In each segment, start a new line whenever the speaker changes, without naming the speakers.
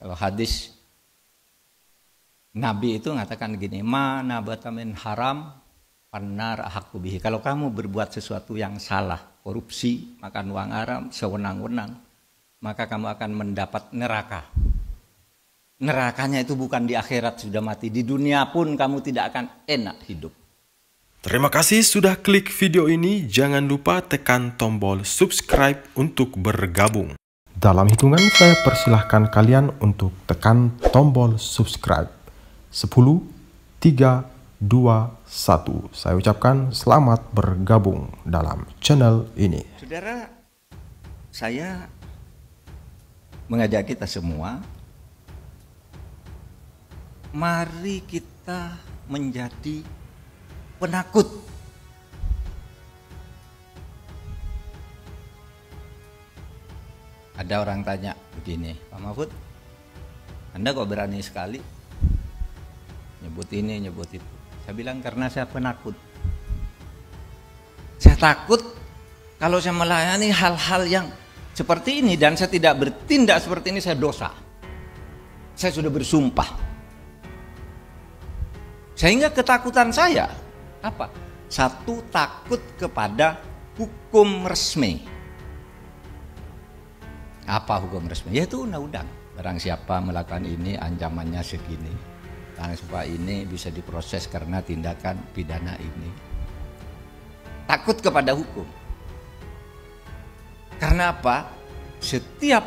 Kalau hadis Nabi itu mengatakan gini, ma nabata min haram pannar ahqqu bihi. Kalau kamu berbuat sesuatu yang salah, korupsi, makan uang haram, sewenang-wenang, maka kamu akan mendapat neraka. Nerakanya itu bukan di akhirat sudah mati, di dunia pun kamu tidak akan enak hidup.
Terima kasih sudah klik video ini. Jangan lupa tekan tombol subscribe untuk bergabung. Dalam hitungan saya persilahkan kalian untuk tekan tombol subscribe. 10, 3, 2, 1. Saya ucapkan selamat bergabung dalam channel ini.
Saudara, saya mengajak kita semua, mari kita menjadi penakut. Ada orang tanya begini, Pak Mahfud, Anda kok berani sekali nyebut ini, nyebut itu? Saya bilang karena saya penakut. Saya takut kalau saya melayani hal-hal yang seperti ini dan saya tidak bertindak seperti ini, saya dosa. Saya sudah bersumpah. Sehingga ketakutan saya apa? Satu, takut kepada hukum resmi. Apa hukum resmi? Yaitu undang-undang. Barang siapa melakukan ini ancamannya segini. Barang siapa ini bisa diproses karena tindakan pidana ini. Takut kepada hukum. Karena apa? Setiap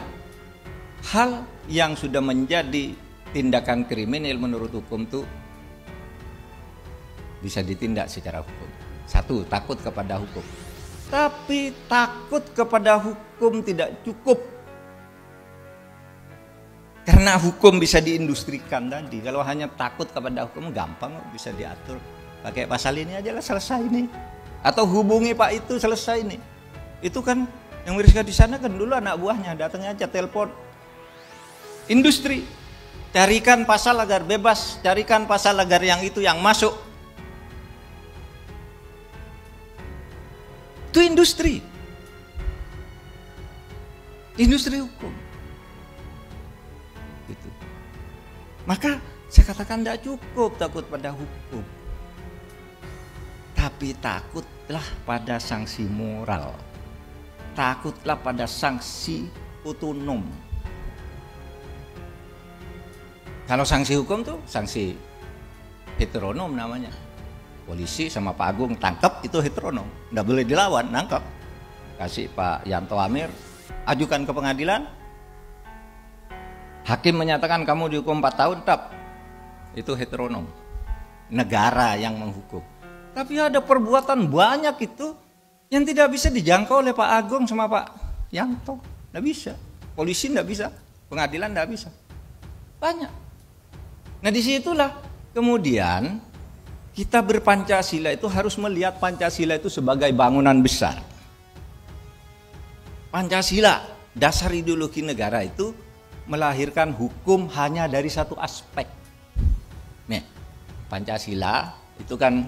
hal yang sudah menjadi tindakan kriminal menurut hukum itu bisa ditindak secara hukum. Satu, takut kepada hukum. Tapi takut kepada hukum tidak cukup. Karena hukum bisa diindustrikan tadi. Kalau hanya takut kepada hukum gampang, bisa diatur. Pakai pasal ini aja lah, selesai nih. Atau hubungi Pak itu, selesai nih. Itu kan yang Miriska di sana kan dulu anak buahnya, datang aja telepon. Industri. Carikan pasal agar bebas, carikan pasal agar yang itu yang masuk. Itu industri. Industri hukum. Gitu. Maka saya katakan tidak cukup takut pada hukum. Tapi takutlah pada sanksi moral. Takutlah pada sanksi otonom. Kalau sanksi hukum tuh sanksi heteronom namanya. Polisi sama Pak Agung tangkap itu heteronom, nggak boleh dilawan, nangkap. Kasih Pak Yanto Amir, ajukan ke pengadilan. Hakim menyatakan kamu dihukum 4 tahun, tap. Itu heteronom. Negara yang menghukum. Tapi ada perbuatan banyak itu yang tidak bisa dijangkau oleh Pak Agung sama Pak Yanto. Nggak bisa. Polisi nggak bisa. Pengadilan nggak bisa. Banyak. Nah disitulah kemudian kita berpancasila itu harus melihat Pancasila itu sebagai bangunan besar. Pancasila, dasar ideologi negara itu melahirkan hukum hanya dari satu aspek. Nih, Pancasila itu kan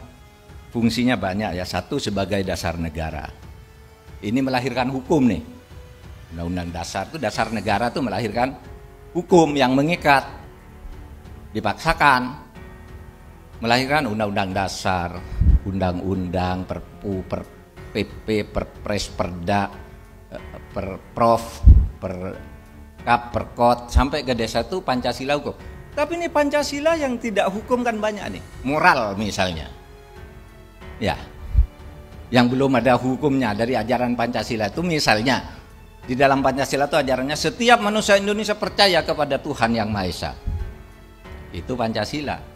fungsinya banyak ya. Satu, sebagai dasar negara. Ini melahirkan hukum nih. Undang-undang dasar itu, dasar negara itu melahirkan hukum yang mengikat. Dipaksakan. Melahirkan undang-undang dasar, undang-undang, perpu, per PP, perpres, perda, perprov, perkap, perkot, sampai ke desa itu Pancasila hukum. Tapi ini Pancasila yang tidak hukum kan banyak nih. Moral misalnya. Ya. Yang belum ada hukumnya dari ajaran Pancasila itu misalnya di dalam Pancasila itu ajarannya setiap manusia Indonesia percaya kepada Tuhan Yang Maha Esa. Itu Pancasila.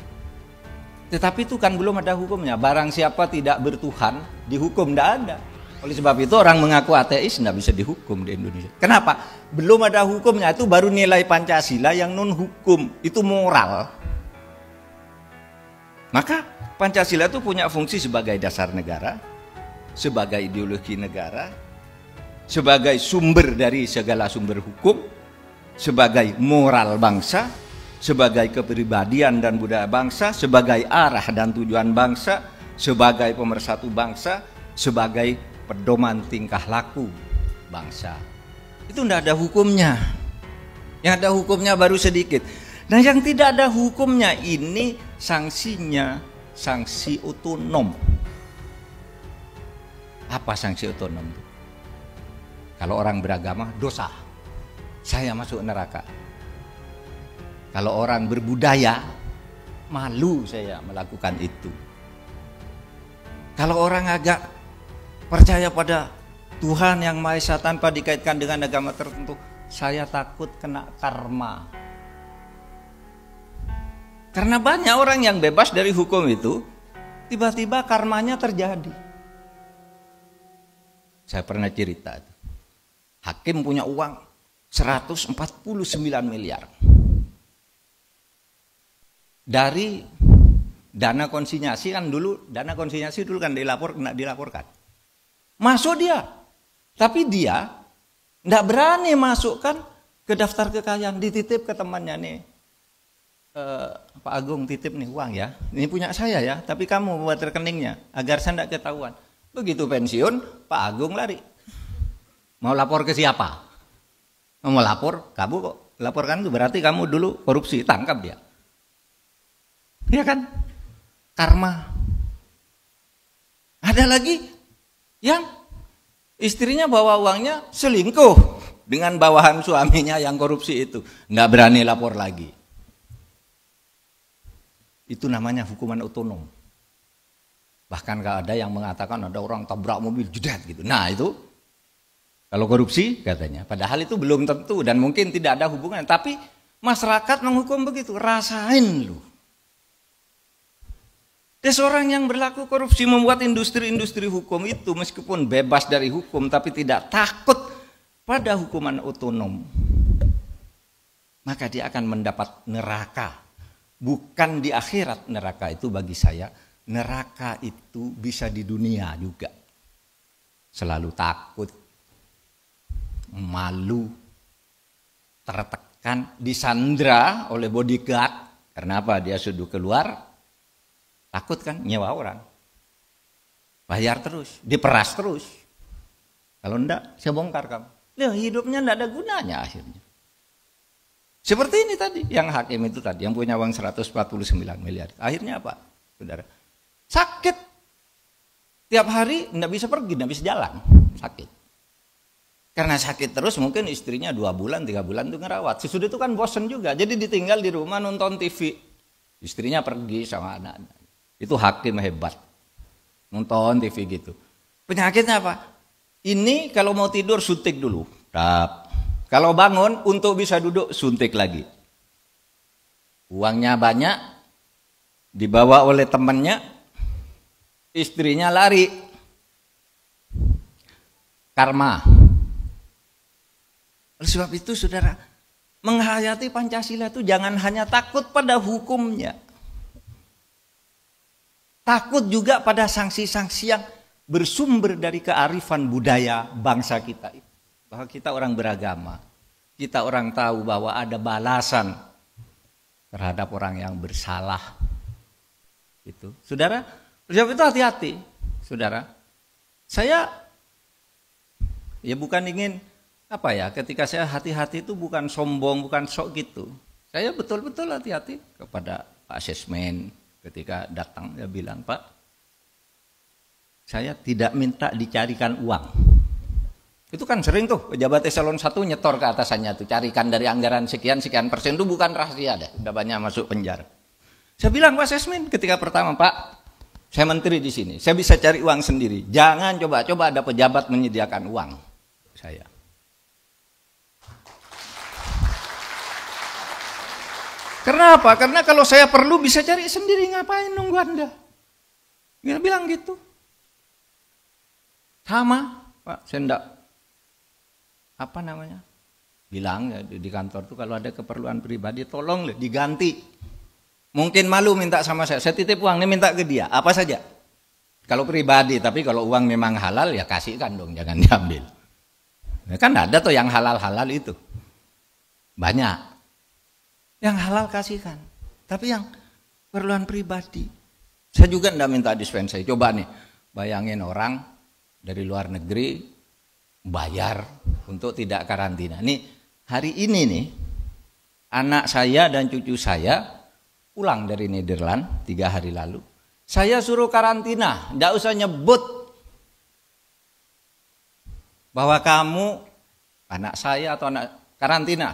Tetapi itu kan belum ada hukumnya. Barang siapa tidak bertuhan, dihukum, tidak ada. Oleh sebab itu orang mengaku ateis tidak bisa dihukum di Indonesia. Kenapa? Belum ada hukumnya, itu baru nilai Pancasila yang non hukum, itu moral. Maka Pancasila itu punya fungsi sebagai dasar negara, sebagai ideologi negara, sebagai sumber dari segala sumber hukum, sebagai moral bangsa, sebagai kepribadian dan budaya bangsa, sebagai arah dan tujuan bangsa, sebagai pemersatu bangsa, sebagai pedoman tingkah laku bangsa. Itu tidak ada hukumnya. Yang ada hukumnya baru sedikit. Nah, yang tidak ada hukumnya ini sanksinya sanksi otonom. Apa sanksi otonom itu? Kalau orang beragama dosa, saya masuk neraka. Kalau orang berbudaya, malu saya melakukan itu. Kalau orang agak percaya pada Tuhan yang Maha Esa tanpa dikaitkan dengan agama tertentu, saya takut kena karma. Karena banyak orang yang bebas dari hukum itu, tiba-tiba karmanya terjadi. Saya pernah cerita itu. Hakim punya uang 149 miliar. Dari dana konsinyasi kan dulu kan dilaporkan. Masuk dia. Tapi dia tidak berani masukkan ke daftar kekayaan, dititip ke temannya nih. Pak Agung titip nih uang ya. Ini punya saya ya, tapi kamu buat rekeningnya agar saya tidak ketahuan. Begitu pensiun, Pak Agung lari. Mau lapor ke siapa? Mau lapor, kamu kok laporkan itu berarti kamu dulu korupsi, tangkap dia. Iya kan? Karma. Ada lagi yang istrinya bawa uangnya selingkuh dengan bawahan suaminya yang korupsi itu. Nggak berani lapor lagi. Itu namanya hukuman otonom. Bahkan ada yang mengatakan ada orang tabrak mobil jedat gitu. Nah itu kalau korupsi katanya. Padahal itu belum tentu dan mungkin tidak ada hubungan. Tapi masyarakat menghukum begitu. Rasain lu. Ada seorang yang berlaku korupsi membuat industri-industri hukum itu meskipun bebas dari hukum tapi tidak takut pada hukuman otonom. Maka dia akan mendapat neraka. Bukan di akhirat neraka itu bagi saya. Neraka itu bisa di dunia juga. Selalu takut, malu, tertekan, disandra oleh bodyguard. Karena apa? Dia sudah keluar. Takut kan nyewa orang. Bayar terus, diperas terus. Kalau enggak, saya bongkar kamu. Loh, hidupnya enggak ada gunanya akhirnya. Seperti ini tadi, yang hakim itu tadi, yang punya uang 149 miliar. Akhirnya apa, saudara? Sakit. Tiap hari enggak bisa pergi, enggak bisa jalan. Sakit. Karena sakit terus mungkin istrinya 2 bulan, 3 bulan itu ngerawat. Sesudah itu kan bosen juga, jadi ditinggal di rumah nonton TV. Istrinya pergi sama anak-anak. Itu hakim hebat. Nonton TV gitu. Penyakitnya apa? Ini kalau mau tidur suntik dulu. Tap. Kalau bangun untuk bisa duduk suntik lagi. Uangnya banyak. Dibawa oleh temannya. Istrinya lari. Karma. Oleh sebab itu saudara, menghayati Pancasila itu jangan hanya takut pada hukumnya. Takut juga pada sanksi-sanksi yang bersumber dari kearifan budaya bangsa kita. Bahwa kita orang beragama. Kita orang tahu bahwa ada balasan terhadap orang yang bersalah. Itu. Saudara, sebab itu hati-hati. Saudara, saya ya bukan ingin apa ya, ketika saya hati-hati itu bukan sombong, bukan sok gitu. Saya betul-betul hati-hati kepada Pak Sesmen. Ketika datang dia bilang, Pak, saya tidak minta dicarikan uang. Itu kan sering tuh pejabat eselon 1 nyetor ke atasannya tuh, carikan dari anggaran sekian persen, itu bukan rahasia deh, udah banyak masuk penjara. Saya bilang Pak Sesmin ketika pertama, Pak, saya menteri di sini, saya bisa cari uang sendiri. Jangan coba-coba ada pejabat menyediakan uang saya. Karena apa? Karena kalau saya perlu bisa cari sendiri, ngapain nunggu Anda? Dia bilang gitu. Sama, Pak, saya enggak, apa namanya? Bilang ya, di kantor tuh kalau ada keperluan pribadi tolong diganti. Mungkin malu minta sama saya titip uang, nih minta ke dia, apa saja. Kalau pribadi, tapi kalau uang memang halal ya kasihkan dong, jangan diambil. Ya kan ada tuh yang halal-halal itu. Banyak. Yang halal kasihkan, tapi yang keperluan pribadi, saya juga enggak minta dispensasi. Coba nih, bayangin orang dari luar negeri bayar untuk tidak karantina. Nih hari ini nih, anak saya dan cucu saya pulang dari Nederland 3 hari lalu. Saya suruh karantina, tidak usah nyebut bahwa kamu anak saya atau anak karantina.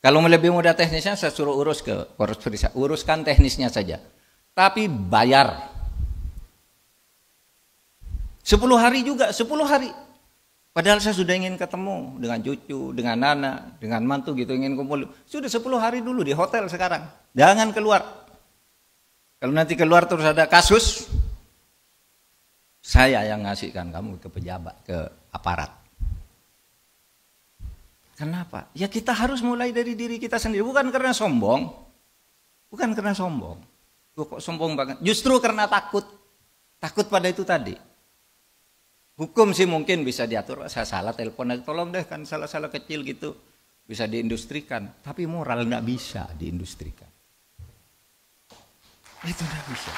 Kalau lebih mudah teknisnya saya suruh urus ke Polres Perisa, uruskan teknisnya saja. Tapi bayar. 10 hari juga, 10 hari. Padahal saya sudah ingin ketemu dengan cucu, dengan anak, dengan mantu gitu, ingin kumpul. Sudah 10 hari dulu di hotel sekarang. Jangan keluar. Kalau nanti keluar terus ada kasus, saya yang ngasihkan kamu ke pejabat, ke aparat. Kenapa? Ya kita harus mulai dari diri kita sendiri, bukan karena sombong. Bukan karena sombong. Kok sombong banget? Justru karena takut. Takut pada itu tadi. Hukum sih mungkin bisa diatur, saya salah telepon aja, tolong deh, kan salah-salah kecil gitu. Bisa diindustrikan, tapi moral enggak bisa diindustrikan. Itu enggak bisa.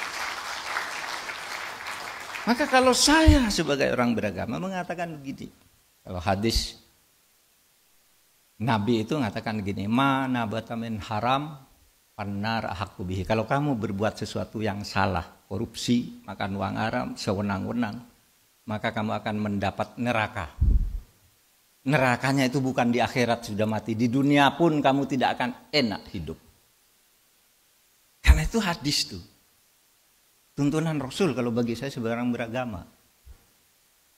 Maka kalau saya sebagai orang beragama mengatakan begini, kalau hadis Nabi itu mengatakan gini, mana batamin haram panar hakubihi. Kalau kamu berbuat sesuatu yang salah, korupsi, makan uang haram, sewenang-wenang, maka kamu akan mendapat neraka. Nerakanya itu bukan di akhirat sudah mati, di dunia pun kamu tidak akan enak hidup. Karena itu hadis tuh. Tuntunan Rasul kalau bagi saya sebagai orang beragama.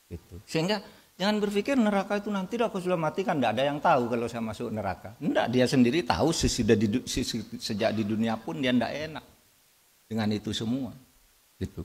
Gitu. Sehingga jangan berpikir neraka itu nanti aku sudah mati kan tidak ada yang tahu kalau saya masuk neraka. Tidak, dia sendiri tahu sejak di dunia pun dia tidak enak dengan itu semua. Gitu.